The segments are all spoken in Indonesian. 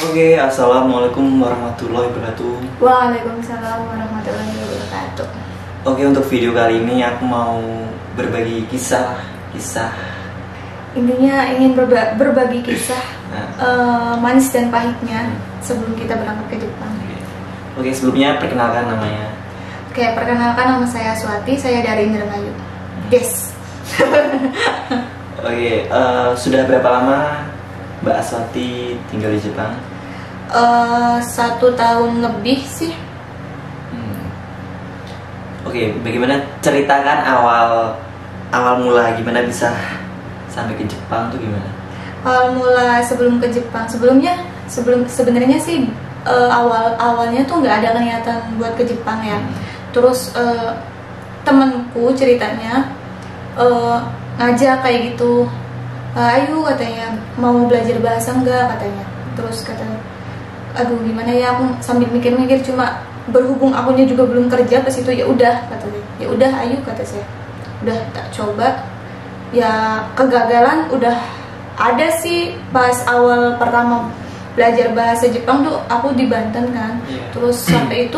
Oke, assalamualaikum warahmatullahi wabarakatuh. Waalaikumsalam warahmatullahi wabarakatuh. Oke, untuk video kali ini aku mau berbagi kisah. Intinya ingin berbagi kisah manis dan pahitnya sebelum kita berangkat ke Jepang. Oke, sebelumnya perkenalkan namanya. Oke, perkenalkan nama saya Swati, saya dari Indramayu. Yes. Oke, sudah berapa lama Mbak Aswati tinggal di Jepang? 1 tahun lebih sih. Oke, bagaimana ceritakan awal mula gimana bisa sampai ke Jepang tuh gimana? Awal mula sebelum ke Jepang, sebenarnya sih awalnya tuh nggak ada niatan buat ke Jepang ya. Terus temenku ceritanya ngajak kayak gitu, ayo katanya mau belajar bahasa enggak katanya. Terus katanya, aduh gimana ya, aku sambil mikir-mikir, cuma berhubung akunya juga belum kerja pas itu, ya udah katanya, ya udah ayo kata saya. Udah tak coba, ya kegagalan udah ada sih pas awal pertama belajar bahasa Jepang tuh aku di Banten kan. Terus sampai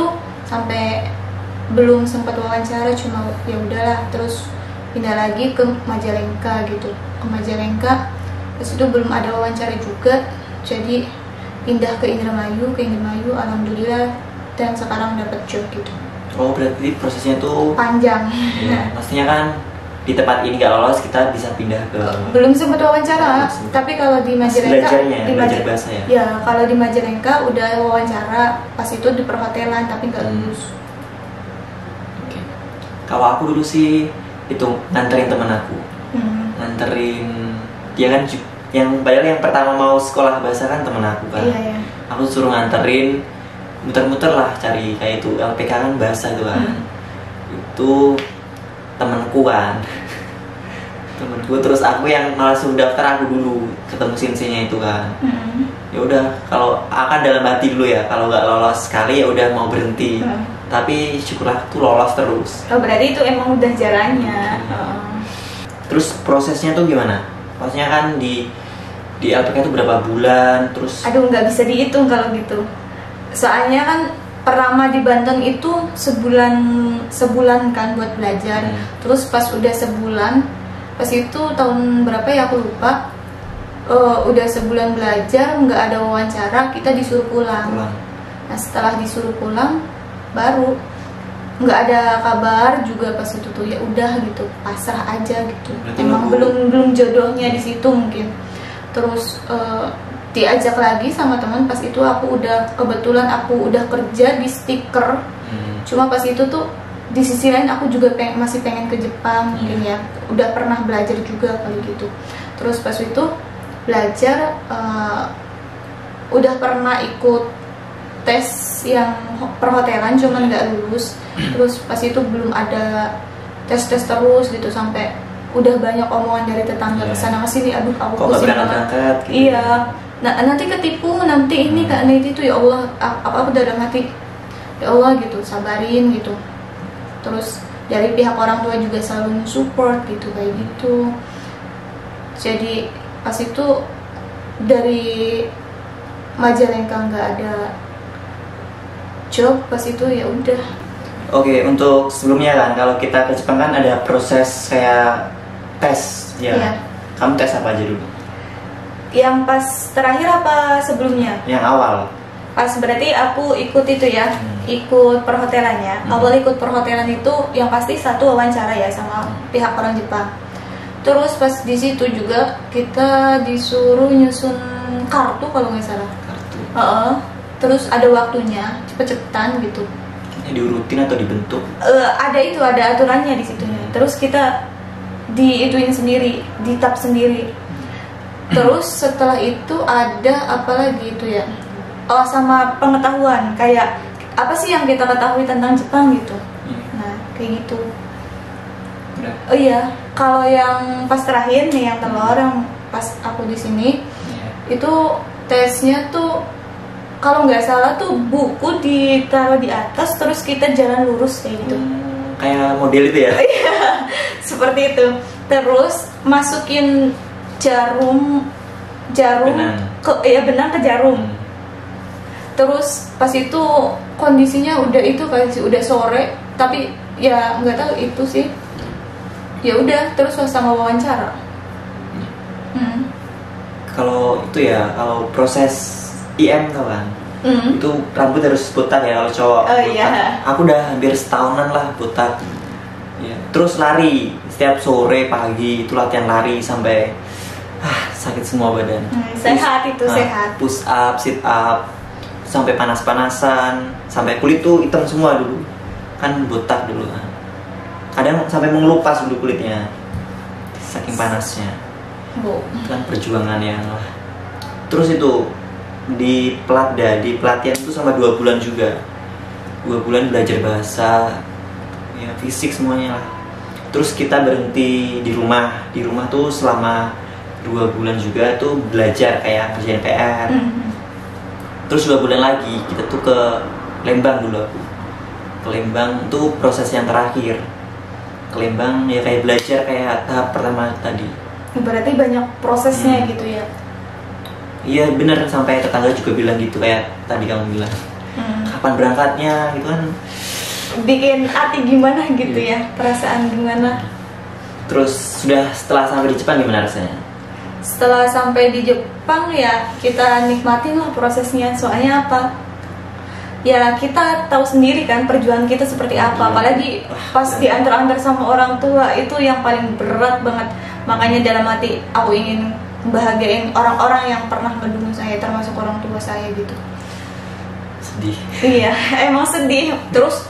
belum sempat wawancara, cuma ya udahlah, terus pindah lagi ke Majalengka gitu, ke Majalengka. Terus itu belum ada wawancara juga, jadi pindah ke Indramayu, alhamdulillah, dan sekarang dapat job gitu. Oh, berarti prosesnya tuh panjang. Ya, pastinya kan di tempat ini nggak lolos kita bisa pindah ke. Belum sempat wawancara, tapi kalau di Majalengka, belajar bahasa ya. Ya, kalau di Majalengka udah wawancara, pas itu di perhotelan tapi nggak lulus. Oke. Kalau aku dulu sih itu nganterin temen aku, nganterin dia kan yang padahal yang pertama mau sekolah bahasa kan temen aku kan. Iya. Aku suruh nganterin, muter-muter lah cari kayak itu LPK kan bahasa itu kan. Itu temenku kan, temenku, terus aku yang langsung daftar, aku dulu ketemu senseinya itu kan. Ya udah, kalau akan dalam hati dulu ya, kalau nggak lolos sekali ya udah mau berhenti. Tapi syukurlah tuh lolos terus. Oh, berarti itu emang udah jalannya. Terus prosesnya tuh gimana? Maksudnya kan di LPK itu berapa bulan? Terus aduh, nggak bisa dihitung kalau gitu. Soalnya kan pertama di Banten itu sebulan kan buat belajar. Terus pas udah sebulan, pas itu tahun berapa ya aku lupa, udah sebulan belajar nggak ada wawancara, kita disuruh pulang. Nah, setelah disuruh pulang baru nggak ada kabar juga pas itu tuh, ya udah gitu, pasrah aja gitu. Emang belum jodohnya di situ mungkin. Terus diajak lagi sama teman, pas itu kebetulan aku udah kerja di stiker. Cuma pas itu tuh di sisi lain aku juga masih pengen ke Jepang mungkin ya, udah pernah belajar juga kali gitu. Terus pas itu belajar, udah pernah ikut tes yang perhotelan, cuman nggak lulus. Terus pas itu belum ada tes terus gitu, sampai udah banyak omongan dari tetangga kesana kesini, aduh aku pusing banget gitu. Iya, nah nanti ketipu, nanti ini kak itu, ya Allah, aku udah dalam hati, ya Allah gitu, sabarin gitu. Terus dari pihak orang tua juga selalu support gitu, kayak gitu. Jadi pas itu dari Majalengka nggak ada job, pas itu ya udah. Oke, untuk sebelumnya kan kalau kita ke Jepang kan ada proses kayak tes ya. Iya. Kamu tes apa aja dulu? Yang pas terakhir apa sebelumnya? Yang awal. Pas berarti aku ikut itu ya, ikut perhotelannya. Awal ikut perhotelan itu yang pasti satu wawancara ya sama pihak orang Jepang. Terus pas di situ juga kita disuruh nyusun kartu kalau nggak salah. Kartu. Terus ada waktunya, cepet-cepetan gitu. Ini diurutin atau dibentuk? Ada aturannya di situnya. Terus kita diituin sendiri, ditap sendiri. Terus setelah itu ada apa lagi itu ya? Oh, sama pengetahuan, kayak apa sih yang kita ketahui tentang Jepang gitu. Nah, kayak gitu. Oh iya, kalau yang pas terakhir nih, yang telur, yang pas aku di sini, itu tesnya tuh kalau nggak salah tuh buku ditaruh di atas, terus kita jalan lurus kayak gitu. Kayak model itu ya? Iya, seperti itu. Terus masukin jarum benang ke jarum. Terus pas itu kondisinya udah itu kayak udah sore, tapi ya nggak tahu itu sih. Ya udah, terus sama wawancara. Kalau itu ya, kalau proses IM tau kan, itu rambut harus botak ya kalau cowok. Botak. Iya. Aku udah hampir setahunan lah botak. Ya. Terus lari setiap sore pagi itu latihan lari sampai sakit semua badan. Sehat itu sehat. Push up, sit up, sampai panas-panasan, sampai kulit tuh hitam semua dulu. Kan botak dulu kan. Kadang sampai mengelupas dulu kulitnya, saking panasnya. Itu kan perjuangan yang lah. Terus itu di pelatihan itu sama 2 bulan juga. 2 bulan belajar bahasa, ya fisik semuanya lah. Terus kita berhenti di rumah tuh selama 2 bulan juga tuh belajar kayak kerjaan PR. Terus 2 bulan lagi kita tuh ke Lembang dulu aku. Ke Lembang tuh proses yang terakhir. Ke Lembang ya kayak belajar kayak tahap pertama tadi. Berarti banyak prosesnya gitu ya? Iya bener, sampai tetangga juga bilang gitu kayak tadi kamu bilang. Kapan berangkatnya gitu kan? Bikin hati gimana gitu ya, perasaan gimana? Terus setelah sampai di Jepang gimana rasanya? Setelah sampai di Jepang ya kita nikmatin lah prosesnya. Soalnya apa? Ya kita tahu sendiri kan perjuangan kita seperti apa. Apalagi pas diantar-antar sama orang tua, itu yang paling berat banget. Makanya dalam hati aku ingin bahagiain orang-orang yang pernah mendukung saya, termasuk orang tua saya gitu. Sedih. Iya, emang sedih. Terus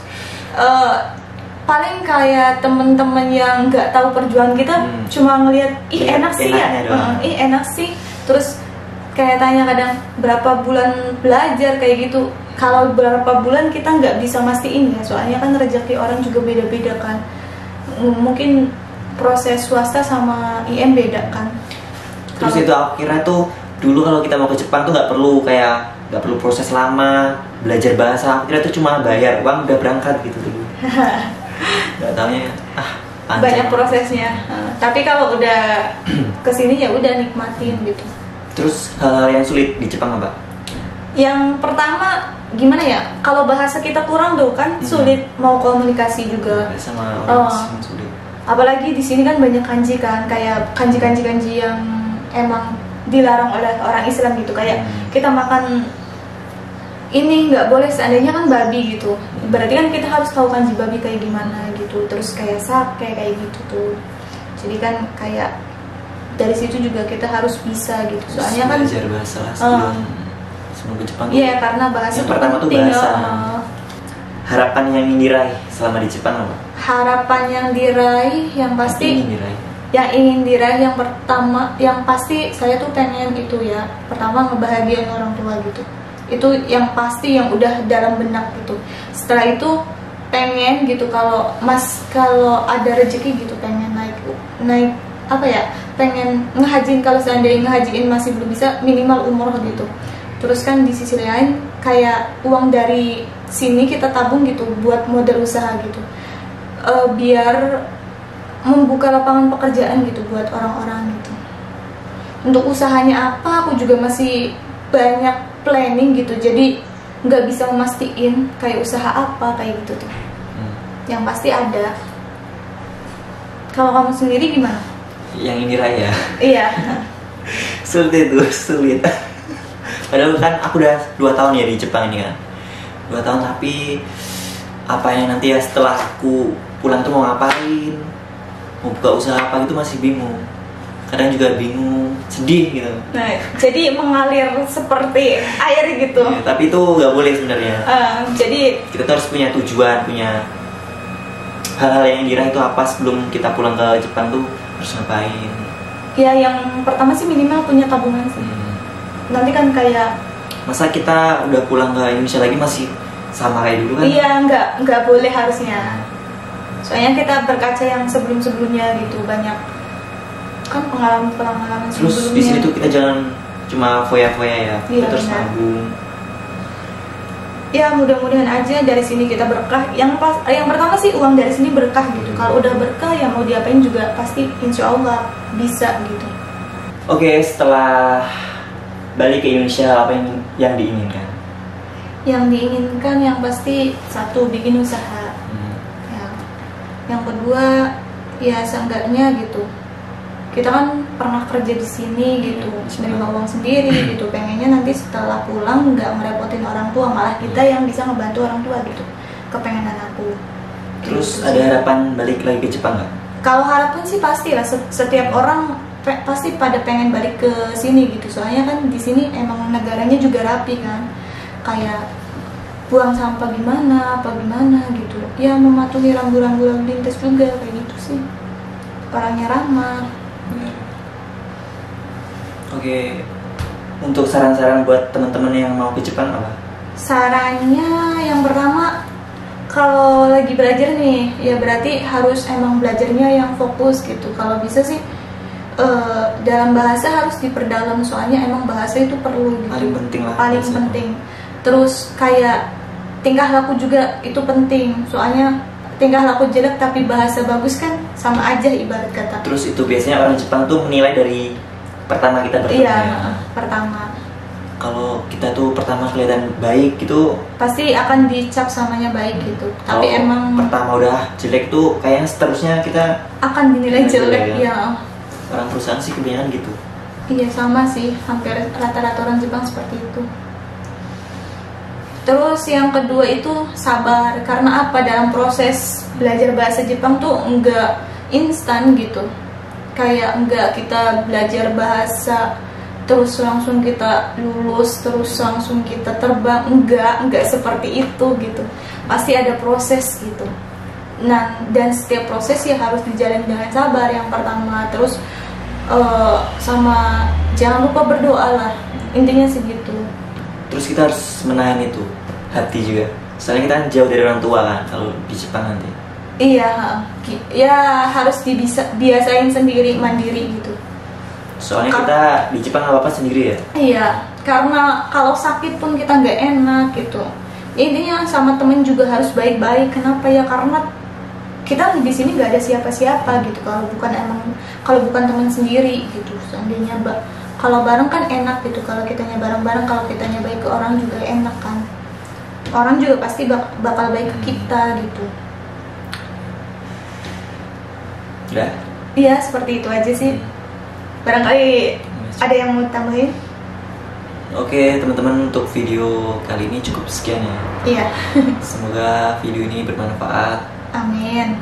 paling kayak temen-temen yang nggak tahu perjuangan kita cuma ngelihat enak sih ya, enak sih. Terus kayak tanya kadang berapa bulan belajar kayak gitu. Kalau berapa bulan kita nggak bisa mastiin ya, soalnya kan rezeki orang juga beda-beda kan. Mungkin proses swasta sama IM beda kan. Terus itu aku kira tuh dulu kalau kita mau ke Jepang tuh nggak perlu proses lama belajar bahasa. Aku kira tuh cuma bayar uang udah berangkat gitu dulu. Nggak taunya banyak prosesnya. Tapi kalau udah kesini ya udah nikmatin gitu. Terus hal yang sulit di Jepang apa? Yang pertama gimana ya? Kalau bahasa kita kurang tuh kan sulit mau komunikasi juga. Sama orang sulit. Apalagi di sini kan banyak kanji kan, kayak kanji yang emang dilarang oleh orang Islam gitu. Kayak kita makan ini nggak boleh seandainya kan babi gitu. Berarti kan kita harus tahu kanji babi kayak gimana gitu. Terus kayak sake kayak gitu tuh. Jadi kan kayak dari situ juga kita harus bisa gitu. Soalnya kan belajar bahasa lah sebelum ke Jepang. Iya, karena bahasa yang pertama tuh bahasa. Harapan yang ingin diraih selama di Jepang apa? Harapan yang diraih yang pasti ingin diraih yang pertama yang pasti saya tuh pengen itu ya, pertama ngebahagiain orang tua gitu. Itu yang pasti, yang udah dalam benak gitu. Setelah itu pengen gitu kalau ada rezeki gitu pengen naik apa ya, pengen ngehajin, kalau seandainya ngehajiin masih belum bisa, minimal umroh gitu. Terus kan di sisi lain kayak uang dari sini kita tabung gitu buat modal usaha gitu, biar membuka lapangan pekerjaan gitu buat orang-orang gitu. Untuk usahanya apa aku juga masih banyak planning gitu, jadi nggak bisa memastiin kayak usaha apa kayak gitu tuh. Yang pasti ada. Kalau kamu sendiri gimana? Yang ini Raya. Iya. Sulit. Padahal kan aku udah 2 tahun ya di Jepang ini kan. 2 tahun, tapi apa yang nanti ya setelah aku pulang tuh mau ngapain, mau buka usaha apa gitu masih bingung. Kadang juga bingung, sedih gitu. Nah, jadi mengalir seperti air gitu. Ya, tapi itu nggak boleh sebenarnya. Jadi kita tuh harus punya tujuan, punya hal-hal yang diraih itu apa sebelum kita pulang ke Jepang tuh harus ngapain. Ya yang pertama sih minimal punya tabungan sih. Nanti kan kayak masa kita udah pulang ke Indonesia lagi masih sama kayak dulu kan? Iya, nggak boleh harusnya. Soalnya kita berkaca yang sebelum-sebelumnya gitu, banyak kan pengalaman sebelumnya. Terus di sini tuh kita jangan cuma foya-foya ya, kita terus nabung. Ya mudah-mudahan aja dari sini kita berkah. Yang pertama sih uang dari sini berkah gitu. Kalau udah berkah ya mau diapain juga pasti insya Allah bisa gitu. Oke, setelah balik ke Indonesia apa yang diinginkan? Yang diinginkan yang pasti satu, bikin usaha. Ya. Yang kedua ya seenggaknya gitu, kita kan pernah kerja di sini gitu, menerima uang sendiri gitu. Pengennya nanti setelah pulang nggak merepotin orang tua, malah kita yang bisa ngebantu orang tua gitu. Kepengenan aku. Terus gitu. ada harapan balik lagi ke Jepang nggak? Kalau harapan sih pastilah, setiap orang pasti pada pengen balik ke sini gitu. Soalnya kan di sini emang negaranya juga rapi kan, kayak buang sampah gimana, apa gimana gitu. Ya mematuhi rambu-rambu lalu lintas juga kayak gitu sih. Orangnya ramah. Oke, untuk saran-saran buat teman-teman yang mau ke Jepang apa? Sarannya yang pertama, kalau lagi belajar nih, ya berarti harus emang belajarnya yang fokus gitu. Kalau bisa sih dalam bahasa harus diperdalam, soalnya emang bahasa itu perlu gitu. Paling penting lah. Paling penting. Terus kayak tingkah laku juga itu penting, soalnya tingkah laku jelek tapi bahasa bagus kan sama aja ibarat kata. Terus itu biasanya orang Jepang tuh menilai dari pertama kita bertemu. Iya, pertama. Kalau kita tuh pertama kelihatan baik gitu, pasti akan dicap samanya baik gitu. Tapi kalau emang pertama udah jelek tuh kayaknya seterusnya kita akan dinilai jelek ya. ya. Orang perusahaan sih kebanyakan gitu. Iya sama sih, hampir rata-rata orang Jepang seperti itu. Terus yang kedua itu sabar, karena apa, dalam proses belajar bahasa Jepang tuh enggak instan gitu. Kayak enggak kita belajar bahasa terus langsung kita lulus, terus langsung kita terbang, enggak seperti itu gitu. Pasti ada proses gitu. Nah, dan setiap proses ya harus dijalani dengan sabar yang pertama. Terus sama jangan lupa berdoa lah, intinya segitu. Terus kita harus menahan itu hati juga. Soalnya kita kan jauh dari orang tua kan kalau di Jepang nanti. Iya, ya harus biasain sendiri, mandiri gitu. Soalnya kita di Jepang nggak apa-apa sendiri ya. Iya, karena kalau sakit pun kita nggak enak gitu. Intinya sama temen juga harus baik-baik. Kenapa ya? Karena kita di sini nggak ada siapa-siapa gitu. Kalau bukan teman sendiri gitu. Seandainya kalau bareng kan enak gitu. Kalau kitanya bareng-bareng, kalau kitanya baik ke orang juga enak kan. Orang juga pasti bakal baik ke kita gitu. Udah? Iya, seperti itu aja sih. Barangkali ada yang mau tambahin? Oke teman-teman, untuk video kali ini cukup sekian ya. Iya. Semoga video ini bermanfaat. Amin.